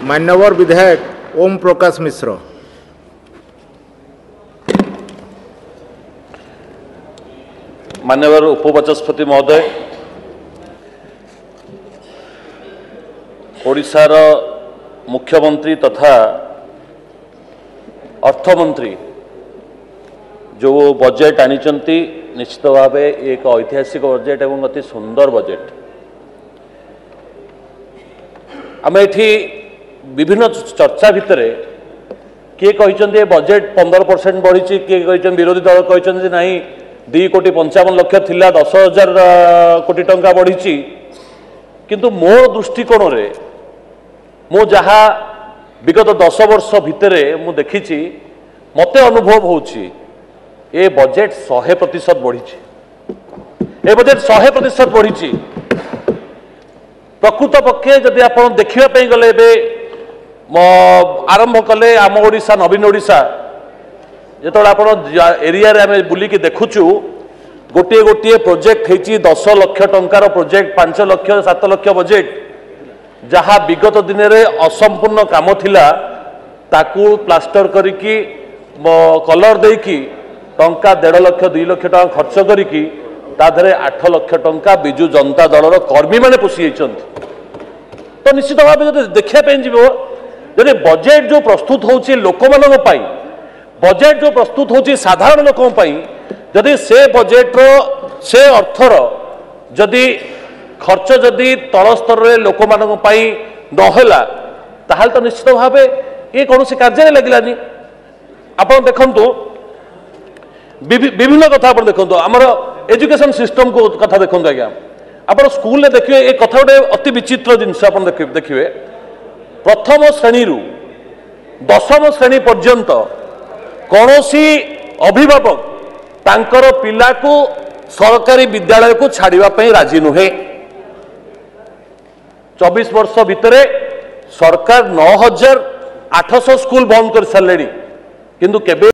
मान्यवर विधायक ओम प्रकाश मिश्र। मान्यवर उपबाचस्पति महोदय, ओडिशार मुख्यमंत्री तथा अर्थमंत्री जो बजेट आनिचंती निश्चित भाव एक ऐतिहासिक बजेट एवं अति सुंदर बजेट। आम एठी विभिन्न चर्चा भितर किए कहते बजेट 15% बढ़ी, किए कहते विरोधी दल कहते नहीं 2,55,00,000 थिला 10,000 कोटी टंका बढ़ी। किंतु मो दृष्टिकोण रे मु जहा विगत 10 वर्ष भितर मु देखी मते अनुभव होची ए बजेट 100% बढ़ी। ए बजेट 100% बढ़ी। प्रकृत पक्षे जदि आप देखा गले आरंभ कले आम ओडिशा नवीन ओडिशा जो आप एरिया आम बुलिकी देखुचु गोटे गोटे प्रोजेक्ट होती 10 लाख टंकार प्रोजेक्ट 5 लाख 7 लाख बजेट जहाँ विगत दिन में असंपूर्ण काम थिला ताकू प्लास्टर करिकी कलर देकी टंका 1.5 लाख 2 लाख टंका खर्च करिकी ताधरे 8 लाख टंका बिजु जनता दलर कर्मी माने पोषी तो निश्चित भाव देखा जब बजेट जो प्रस्तुत होची लोक मानन पई, बजेट जो प्रस्तुत होची साधारण लोकों पई, जदि से बजेट से अर्थर जदि खर्च जदि तल स्तर रे लोक मानन पई नहला ताहाल तो निश्चित भाव ये कौन से कार्य लगिलानी। आप देखंतु विभिन्न कथा आप देखंतु आमर एजुकेशन सिस्टम को कथा देखंतु आज्ञा आप स्कूल देखिए एक कथा गोटे अति विचित्र जिनस आप देखिए प्रथम श्रेणी रु 10म श्रेणी पर्यंत कौनसी अभिभावक तांकर पिला को सरकारी विद्यालय को छाड़िबा राजी नुहे। 24 वर्ष भितर सरकार 9,800 स्कूल बंद कर सारे किंतु केबे